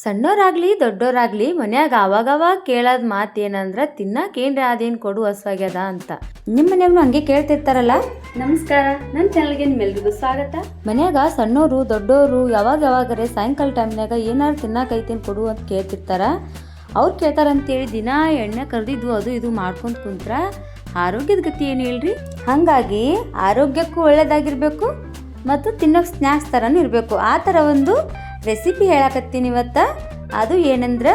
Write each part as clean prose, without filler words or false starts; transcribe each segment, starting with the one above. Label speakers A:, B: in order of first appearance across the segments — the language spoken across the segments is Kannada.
A: ಸಣ್ಣೋರಾಗ್ಲಿ ದೊಡ್ಡೋರಾಗ್ಲಿ ಮನ್ಯಾಗ ಅವಾಗವಾಗ ಕೇಳೋದ್ ಮಾತೇನಂದ್ರ ತಿನ್ನಕ್ಕೆ ಏನ್ರಿ ಅದೇನು ಕೊಡು ಹಸ್ವಾಗ್ಯದ ಅಂತ. ನಿಮ್ಮ ಮನ್ಯಾಗೂ ಹಂಗೆ ಕೇಳ್ತಿರ್ತಾರಲ್ಲ.
B: ನಮಸ್ಕಾರ, ನನ್ನ ಚಾನಲ್ಗೆ ನಿಮ್ಮೆಲ್ರಿಗೂ ಸ್ವಾಗತ.
A: ಮನ್ಯಾಗ ಸಣ್ಣೋರು ದೊಡ್ಡೋರು ಯಾವಾಗರೆ ಸಾಯಂಕಾಲ ಟೈಮ್ನಾಗ ಏನಾರು ತಿನ್ನಕೈತೇನು ಕೊಡು ಅಂತ ಕೇಳ್ತಿರ್ತಾರ. ಅವ್ರು ಕೇಳ್ತಾರಂತೇಳಿ ದಿನ ಎಣ್ಣೆ ಕರೆದಿದ್ದು ಅದು ಇದು ಮಾಡ್ಕೊಂಡು ಕುಂತ್ರ ಆರೋಗ್ಯದ ಗತಿ ಏನು ಹೇಳ್ರಿ. ಹಾಗಾಗಿ ಆರೋಗ್ಯಕ್ಕೂ ಒಳ್ಳೇದಾಗಿರ್ಬೇಕು ಮತ್ತು ತಿನ್ನೋಕೆ ಸ್ನ್ಯಾಕ್ಸ್ ಥರನೂ ಇರಬೇಕು. ಆ ಥರ ಒಂದು ರೆಸಿಪಿ ಹೇಳಕತ್ತೀನಿ ಇವತ್ತು. ಅದು ಏನಂದ್ರೆ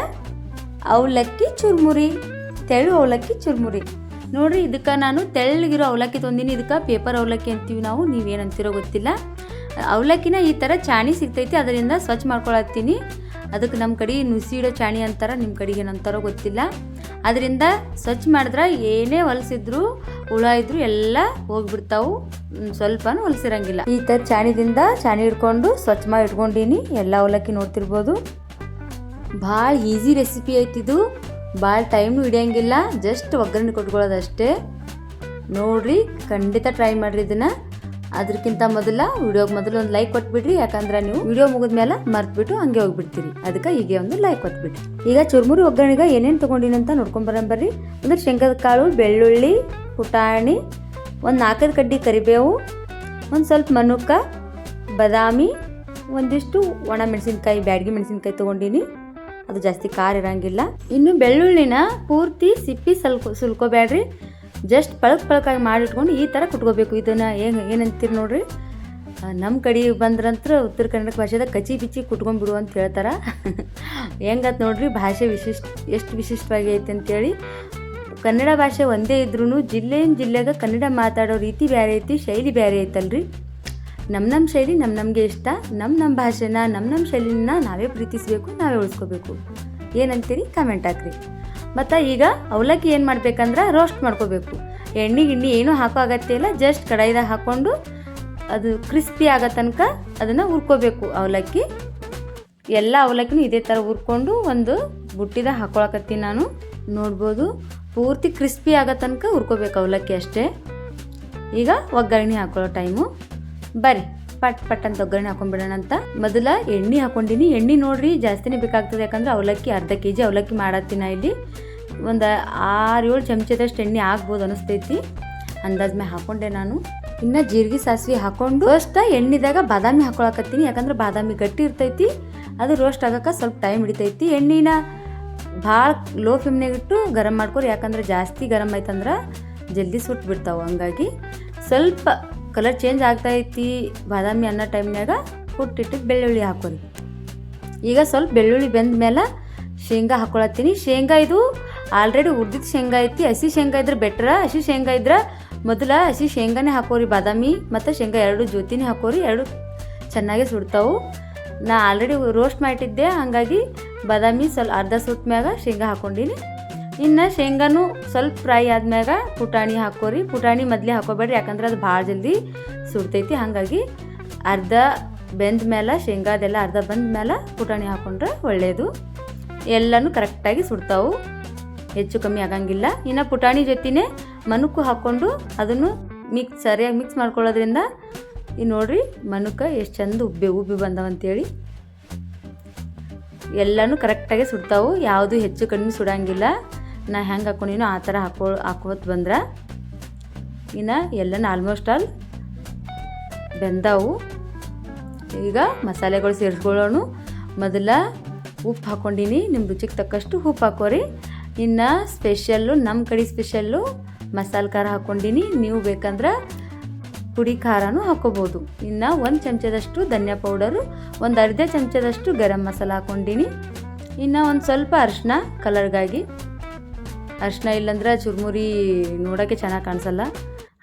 A: ಅವಲಕ್ಕಿ ಚುರ್ಮುರಿ, ತೆಳು ಅವಲಕ್ಕಿ ಚುರ್ಮುರಿ. ನೋಡ್ರಿ, ಇದಕ್ಕೆ ನಾನು ತೆಳ್ಳಗಿರೋ ಅವಲಕ್ಕಿ ತೊಂದಿನಿ. ಇದಕ್ಕೆ ಪೇಪರ್ ಅವಲಕ್ಕಿ ಅಂತೀವಿ ನಾವು, ನೀವೇನಂತೀರೋ ಗೊತ್ತಿಲ್ಲ. ಅವಲಕ್ಕಿನ ಈ ಥರ ಚಾಣಿ ಸಿಗ್ತೈತಿ, ಅದರಿಂದ ಸ್ವಚ್ಛ ಮಾಡ್ಕೊಳತ್ತೀನಿ. ಅದಕ್ಕೆ ನಮ್ಮ ಕಡೆ ನುಸಿ ಇಡೋ ಚಾಣಿ ಅಂತಾರೆ, ನಿಮ್ಮ ಕಡೆಗೆ ಏನಂತಾರೋ ಗೊತ್ತಿಲ್ಲ. ಅದರಿಂದ ಸ್ವಚ್ಛ ಮಾಡಿದ್ರೆ ಏನೇ ಹೊಲಸಿದ್ರು ಹುಳ ಇದ್ರು ಎಲ್ಲ ಹೋಗ್ಬಿಡ್ತಾವು, ಸ್ವಲ್ಪನೂ ಹೊಲಸಿರಂಗಿಲ್ಲ. ಈ ಥರ ಚಾಣಿ ಹಿಡ್ಕೊಂಡು ಸ್ವಚ್ಛ ಮಾಡಿ ಇಟ್ಕೊಂಡೀನಿ. ಎಲ್ಲ ಅವಲಕ್ಕಿ ನೋಡ್ತಿರ್ಬೋದು. ಭಾಳ ಈಸಿ ರೆಸಿಪಿ ಐತಿದು, ಭಾಳ ಟೈಮ್ನು ಹಿಡಿಯಂಗಿಲ್ಲ, ಜಸ್ಟ್ ಒಗ್ಗರಣೆ ಕೊಟ್ಕೊಳ್ಳೋದಷ್ಟೇ. ನೋಡ್ರಿ, ಖಂಡಿತ ಟ್ರೈ ಮಾಡಿರಿ ಇದನ್ನು. ಅದಕ್ಕಿಂತ ವಿಡಿಯೋಗೆ ಮೊದಲು ಒಂದು ಲೈಕ್ ಕೊಟ್ಬಿಡ್ರಿ, ಯಾಕಂದ್ರೆ ನೀವು ವಿಡಿಯೋ ಮುಗಿದ್ಮೇಲೆ ಮರ್ತ್ಬಿಟ್ಟು ಹಂಗೆ ಹೋಗ್ಬಿಡ್ತೀರಿ. ಅದಕ್ಕೆ ಹೀಗೆ ಒಂದು ಲೈಕ್ ಕೊಟ್ಬಿಡ್ರಿ. ಈಗ ಚುರ್ಮುರಿ ಒಗ್ಗರಣೆಗೆ ಏನೇನು ತೊಗೊಂಡಿನಿ ಅಂತ ನೋಡ್ಕೊಂಬರಂಬರ್ರಿ. ಅಂದ್ರೆ ಶೇಂಗದ ಕಾಳು, ಬೆಳ್ಳುಳ್ಳಿ, ಪುಟಾಣಿ, ಒಂದು 4 ಕಡ್ಡಿ ಕರಿಬೇವು, ಒಂದು ಸ್ವಲ್ಪ ಮನುಕ, ಬಾದಾಮಿ, ಒಂದಿಷ್ಟು ಒಣ ಮೆಣಸಿನ್ಕಾಯಿ, ಬ್ಯಾಡಗಿ ಮೆಣಸಿನ್ಕಾಯಿ ತೊಗೊಂಡಿನಿ. ಅದು ಜಾಸ್ತಿ ಖಾರ ಇರೋಂಗಿಲ್ಲ. ಇನ್ನು ಬೆಳ್ಳುಳ್ಳಿನ ಪೂರ್ತಿ ಸಿಪ್ಪಿ ಸುಲ್ಕೋಬೇಡ್ರಿ, ಜಸ್ಟ್ ಪಳಕಾಗಿ ಮಾಡಿಟ್ಕೊಂಡು ಈ ಥರ ಕುಟ್ಕೋಬೇಕು. ಇದನ್ನು ಏನಂತೀರಿ ನೋಡ್ರಿ, ನಮ್ಮ ಕಡೆ ಬಂದ್ರಂತ್ರ ಉತ್ತರ ಕನ್ನಡ ಭಾಷೆದಾಗ ಕಚ್ಚಿ ಬಿಚ್ಚಿ ಕುಟ್ಕೊಂಡ್ಬಿಡು ಅಂತ ಹೇಳ್ತಾರೆ. ಹೆಂಗತ್ ನೋಡ್ರಿ, ಭಾಷೆ ಎಷ್ಟು ವಿಶಿಷ್ಟವಾಗಿ ಐತೆ ಅಂತೇಳಿ. ಕನ್ನಡ ಭಾಷೆ ಒಂದೇ ಇದ್ರೂ ಜಿಲ್ಲೆಗೆ ಕನ್ನಡ ಮಾತಾಡೋ ರೀತಿ ಬೇರೆ ಐತಿ, ಶೈಲಿ ಬೇರೆ ಐತಲ್ರಿ. ನಮ್ಮ ಶೈಲಿ ನಮಗೆ ಇಷ್ಟ. ನಮ್ಮ ಭಾಷೆನ ನಮ್ಮ ಶೈಲಿನ ನಾವೇ ಪ್ರೀತಿಸಬೇಕು, ನಾವೇ ಉಳಿಸ್ಕೋಬೇಕು. ಏನಂತೀರಿ ಕಮೆಂಟ್ ಹಾಕ್ರಿ. ಮತ್ತು ಈಗ ಅವಲಕ್ಕಿ ಏನು ಮಾಡ್ಬೇಕಂದ್ರೆ ರೋಸ್ಟ್ ಮಾಡ್ಕೋಬೇಕು. ಎಣ್ಣೆ ಏನೂ ಹಾಕೋ ಅಗತ್ಯ ಇಲ್ಲ, ಜಸ್ಟ್ ಕಡಾಯಿದಾಗ ಹಾಕ್ಕೊಂಡು ಅದು ಕ್ರಿಸ್ಪಿ ಆಗೋ ತನಕ ಅದನ್ನು ಹುರ್ಕೋಬೇಕು. ಅವಲಕ್ಕಿ ಎಲ್ಲ ಅವಲಕ್ಕಿನೂ ಇದೇ ಥರ ಹುರ್ಕೊಂಡು ಒಂದು ಬುಟ್ಟಿದಾಗ ಹಾಕ್ಕೊಳಕತ್ತೀನಿ ನಾನು. ನೋಡ್ಬೋದು, ಪೂರ್ತಿ ಕ್ರಿಸ್ಪಿ ಆಗೋ ತನಕ ಹುರ್ಕೋಬೇಕು ಅವಲಕ್ಕಿ ಅಷ್ಟೇ. ಈಗ ಒಗ್ಗರಣೆ ಹಾಕೊಳ್ಳೋ ಟೈಮು. ಬರ್ರಿ ಪಟ್ ಅಂತ ಒಗ್ಗರಣೆ ಹಾಕೊಂಡ್ಬಿಡೋಣ ಅಂತ. ಮೊದಲ ಎಣ್ಣೆ ಹಾಕೊಂಡಿನಿ. ಎಣ್ಣೆ ನೋಡ್ರಿ ಜಾಸ್ತಿನೇ ಬೇಕಾಗ್ತದೆ, ಯಾಕಂದ್ರೆ ಅವಲಕ್ಕಿ ಅರ್ಧ kg ಅವಲಕ್ಕಿ ಮಾಡತ್ತೀನಿ. ಇಲ್ಲಿ ಒಂದು 6-7 ಚಮಚದಷ್ಟು ಎಣ್ಣೆ ಆಗ್ಬೋದು ಅನಿಸ್ತೈತಿ. ಅಂದಾಜ್ ಮೇಲೆ ಹಾಕೊಂಡೆ ನಾನು. ಇನ್ನು ಜೀರಿಗೆ ಸಾಸಿವೆ ಹಾಕೊಂಡು ಫಸ್ಟ್ ಎಣ್ಣೆದಾಗ ಬಾದಾಮಿ ಹಾಕೊಳಕತ್ತೀನಿ, ಯಾಕಂದ್ರೆ ಬಾದಾಮಿ ಗಟ್ಟಿ ಇರ್ತೈತಿ, ಅದು ರೋಸ್ಟ್ ಆಗೋಕೆ ಸ್ವಲ್ಪ ಟೈಮ್ ಹಿಡಿತೈತಿ. ಎಣ್ಣೆನ ಭಾಳ ಲೋ ಫ್ಲೇಮ್ನಾಗ ಇಟ್ಟು ಗರಂ ಮಾಡ್ಕೊರಿ, ಯಾಕಂದ್ರೆ ಜಾಸ್ತಿ ಗರಂ ಆಯ್ತಂದ್ರೆ ಜಲ್ದಿ ಸುಟ್ಟು ಬಿಡ್ತಾವೆ. ಹಂಗಾಗಿ ಸ್ವಲ್ಪ ಕಲರ್ ಚೇಂಜ್ ಆಗ್ತಾಯಿತ್ತು ಬಾದಾಮಿ ಅನ್ನೋ ಟೈಮ್ನಾಗ ಹುಟ್ಟಿಟ್ಟು ಬೆಳ್ಳುಳ್ಳಿ ಹಾಕೋರಿ. ಈಗ ಸ್ವಲ್ಪ ಬೆಳ್ಳುಳ್ಳಿ ಬೆಂದ ಮೇಲೆ ಶೇಂಗಾ ಹಾಕೊಳತ್ತೀನಿ. ಶೇಂಗಾ ಇದು ಆಲ್ರೆಡಿ ಹುರಿದಿದ್ದು ಶೇಂಗಾ ಐತಿ. ಹಸಿ ಶೇಂಗಾ ಇದ್ರೆ ಬೆಟ್ರ. ಹಸಿ ಶೇಂಗಾ ಇದ್ರೆ ಮೊದಲ ಹಸಿ ಶೇಂಗಾನೇ ಹಾಕೋರಿ. ಬಾದಾಮಿ ಮತ್ತು ಶೇಂಗಾ ಎರಡು ಜೊತೆನೇ ಹಾಕೋರಿ, ಎರಡು ಚೆನ್ನಾಗಿ ಸುಡ್ತಾವು. ನಾ ಆಲ್ರೆಡಿ ರೋಸ್ಟ್ ಮಾಡಿಟ್ಟಿದ್ದೆ, ಹಾಗಾಗಿ ಬಾದಾಮಿ ಸ್ವಲ್ಪ ಅರ್ಧ ಸುಟ್ಟ ಮ್ಯಾಗ ಶೇಂಗಾ ಹಾಕ್ಕೊಂಡಿನಿ. ಇನ್ನು ಶೇಂಗಾನು ಸ್ವಲ್ಪ ಫ್ರೈ ಆದ್ಮ್ಯಾಗ ಪುಟಾಣಿ ಹಾಕೋರಿ. ಪುಟಾಣಿ ಮೊದಲೇ ಹಾಕೋಬೇಡ್ರಿ, ಯಾಕಂದ್ರೆ ಅದು ಭಾಳ ಜಲ್ದಿ ಸುಡ್ತೈತಿ. ಹಾಗಾಗಿ ಅರ್ಧ ಬೆಂದ ಮೇಲೆ ಶೇಂಗಾದೆಲ್ಲ ಅರ್ಧ ಬಂದ ಮೇಲೆ ಪುಟಾಣಿ ಹಾಕೊಂಡ್ರೆ ಒಳ್ಳೆಯದು. ಎಲ್ಲನೂ ಕರೆಕ್ಟಾಗಿ ಸುಡ್ತಾವು, ಹೆಚ್ಚು ಕಮ್ಮಿ ಆಗಂಗಿಲ್ಲ. ಇನ್ನು ಪುಟಾಣಿ ಜೊತೆನೇ ಮನುಕು ಹಾಕ್ಕೊಂಡು ಅದನ್ನು ಸರಿಯಾಗಿ ಮಿಕ್ಸ್ ಮಾಡ್ಕೊಳ್ಳೋದ್ರಿಂದ ಈ ನೋಡ್ರಿ ಮನುಕ ಎಷ್ಟು ಚಂದ ಉಬ್ಬಿ ಬಂದವಂತೇಳಿ. ಎಲ್ಲನೂ ಕರೆಕ್ಟಾಗಿ ಸುಡ್ತಾವು, ಯಾವುದು ಹೆಚ್ಚು ಕಡಿಮೆ ಸುಡಂಗಿಲ್ಲ. ನಾ ಹೆಂಗೆ ಹಾಕೊಂಡಿನೋ ಆ ಥರ ಹಾಕೋತ್ ಬಂದ್ರೆ ಇನ್ನು ಎಲ್ಲನೂ ಆಲ್ಮೋಸ್ಟ್ ಆಲ್ ಬೆಂದವು. ಈಗ ಮಸಾಲೆಗಳು ಸೇರಿಸ್ಕೊಳ್ಳೋಣ. ಮೊದಲ ಉಪ್ಪು ಹಾಕ್ಕೊಂಡಿನಿ, ನಿಮ್ಮ ರುಚಿಗೆ ತಕ್ಕಷ್ಟು ಉಪ್ಪು ಹಾಕೋರಿ. ಇನ್ನು ಸ್ಪೆಷಲ್ಲು, ನಮ್ಮ ಕಡೆ ಸ್ಪೆಷಲ್ಲು ಮಸಾಲೆ ಖಾರ ಹಾಕ್ಕೊಂಡಿನಿ. ನೀವು ಬೇಕಂದ್ರೆ ಪುಡಿ ಖಾರನೂ ಹಾಕೋಬೋದು. ಇನ್ನು 1 ಚಮಚದಷ್ಟು ಧನಿಯಾ ಪೌಡರು, ಒಂದು ಅರ್ಧ ಚಮಚದಷ್ಟು ಗರಂ ಮಸಾಲ ಹಾಕ್ಕೊಂಡಿನಿ. ಇನ್ನು ಒಂದು ಸ್ವಲ್ಪ ಅರಿಶಿನ ಕಲರ್ಗಾಗಿ. ಅರಿಶಿನ ಇಲ್ಲಂದ್ರೆ ಚುರ್ಮುರಿ ನೋಡೋಕ್ಕೆ ಚೆನ್ನಾಗಿ ಕಾಣಿಸಲ್ಲ,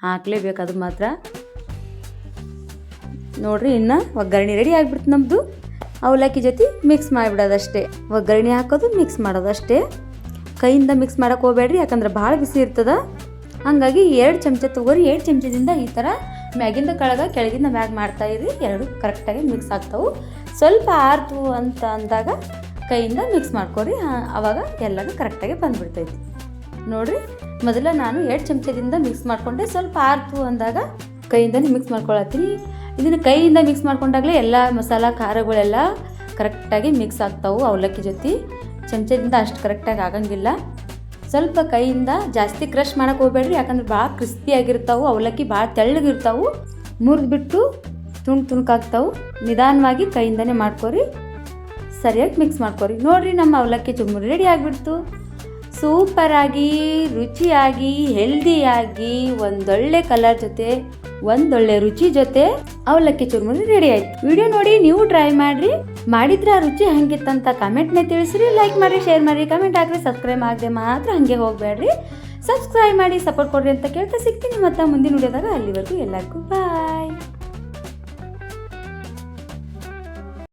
A: ಹಾಕಲೇಬೇಕು ಅದು ಮಾತ್ರ. ನೋಡ್ರಿ, ಇನ್ನು ಒಗ್ಗರಣೆ ರೆಡಿ ಆಗಿಬಿಡ್ತು ನಮ್ಮದು. ಅವಲಕ್ಕಿ ಜೊತೆ ಮಿಕ್ಸ್ ಮಾಡಿಬಿಡೋದಷ್ಟೇ. ಒಗ್ಗರಣೆ ಹಾಕೋದು, ಮಿಕ್ಸ್ ಮಾಡೋದಷ್ಟೇ. ಕೈಯಿಂದ ಮಿಕ್ಸ್ ಮಾಡೋಕೆ ಹೋಗ್ಬೇಡ್ರಿ, ಯಾಕಂದ್ರೆ ಭಾಳ ಬಿಸಿ ಇರ್ತದೆ. ಹಾಗಾಗಿ 2 ಚಮಚ ತೊಗೊರಿ. 2 ಚಮಚದಿಂದ ಈ ಥರ ಮ್ಯಾಗಿಂದ ಕೆಳಗಿಂದ ಮ್ಯಾಗ್ ಮಾಡ್ತಾಯಿರಿ. ಎರಡು ಕರೆಕ್ಟಾಗಿ ಮಿಕ್ಸ್ ಆಗ್ತಾವೆ. ಸ್ವಲ್ಪ ಆರ್ತು ಅಂತ ಅಂದಾಗ ಕೈಯಿಂದ ಮಿಕ್ಸ್ ಮಾಡ್ಕೊರಿ, ಆವಾಗ ಎಲ್ಲನೂ ಕರೆಕ್ಟಾಗಿ ಬಂದುಬಿಡ್ತೈತಿ. ನೋಡಿರಿ, ಮೊದಲ ನಾನು 2 ಚಮಚದಿಂದ ಮಿಕ್ಸ್ ಮಾಡಿಕೊಂಡೆ. ಸ್ವಲ್ಪ ಆರ್ತು ಅಂದಾಗ ಕೈಯಿಂದನೇ ಮಿಕ್ಸ್ ಮಾಡ್ಕೊಳತ್ತೀನಿ. ಇದನ್ನು ಕೈಯಿಂದ ಮಿಕ್ಸ್ ಮಾಡ್ಕೊಂಡಾಗಲೇ ಎಲ್ಲ ಮಸಾಲ ಖಾರಗಳೆಲ್ಲ ಕರೆಕ್ಟಾಗಿ ಮಿಕ್ಸ್ ಆಗ್ತಾವೆ ಅವಲಕ್ಕಿ ಜೊತೆ. ಚಮಚದಿಂದ ಅಷ್ಟು ಕರೆಕ್ಟಾಗಿ ಆಗಂಗಿಲ್ಲ. ಸ್ವಲ್ಪ ಕೈಯಿಂದ ಜಾಸ್ತಿ ಕ್ರಷ್ ಮಾಡೋಕೆ ಹೋಗ್ಬೇಡ್ರಿ, ಯಾಕಂದ್ರೆ ಭಾಳ ಕ್ರಿಸ್ಪಿಯಾಗಿರ್ತಾವೆ ಅವಲಕ್ಕಿ, ಭಾಳ ತೆಳ್ಳಗಿರ್ತಾವೆ. ಮುರಿದ್ಬಿಟ್ಟು ತುಣುಕಾಗ್ತಾವೆ. ನಿಧಾನವಾಗಿ ಕೈಯಿಂದನೇ ಮಾಡ್ಕೊರಿ, ಸರಿಯಾಗಿ ಮಿಕ್ಸ್ ಮಾಡ್ಕೊರಿ. ನೋಡಿರಿ, ನಮ್ಮ ಅವಲಕ್ಕಿ ಚುರುಮುರಿ ರೆಡಿ ಆಗಿಬಿಡ್ತು. ಸೂಪರಾಗಿ, ರುಚಿಯಾಗಿ, ಹೆಲ್ದಿಯಾಗಿ, ಒಂದೊಳ್ಳೆ ಕಲರ್ ಜೊತೆ, ಒಂದೊಳ್ಳೆ ರುಚಿ ಜೊತೆ ಅವಲಕ್ಕಿ ಚುರುಮುರಿ ರೆಡಿ ಆಯ್ತು. ವಿಡಿಯೋ ನೋಡಿ ನೀವು ಟ್ರೈ ಮಾಡಿರಿ. ಮಾಡಿದ್ರೆ ಆ ರುಚಿ ಹೆಂಗಿತ್ತಂತ ಕಮೆಂಟ್ನೇ ತಿಳಿಸ್ರಿ. ಲೈಕ್ ಮಾಡಿರಿ, ಶೇರ್ ಮಾಡಿರಿ, ಕಮೆಂಟ್ ಹಾಕ್ರಿ. ಸಬ್ಸ್ಕ್ರೈಬ್ ಆಗದೆ ಮಾತ್ರ ಹಾಗೆ ಹೋಗಬೇಡ್ರಿ. ಸಬ್ಸ್ಕ್ರೈಬ್ ಮಾಡಿ ಸಪೋರ್ಟ್ ಕೊಡ್ರಿ ಅಂತ ಕೇಳ್ತಾ ಸಿಗ್ತೀನಿ ಮತ್ತೆ ಮುಂದಿನ ವಿಡಿಯೋದಾಗ. ಅಲ್ಲಿವರೆಗೂ ಎಲ್ಲರಿಗೂ ಬಾಯ್.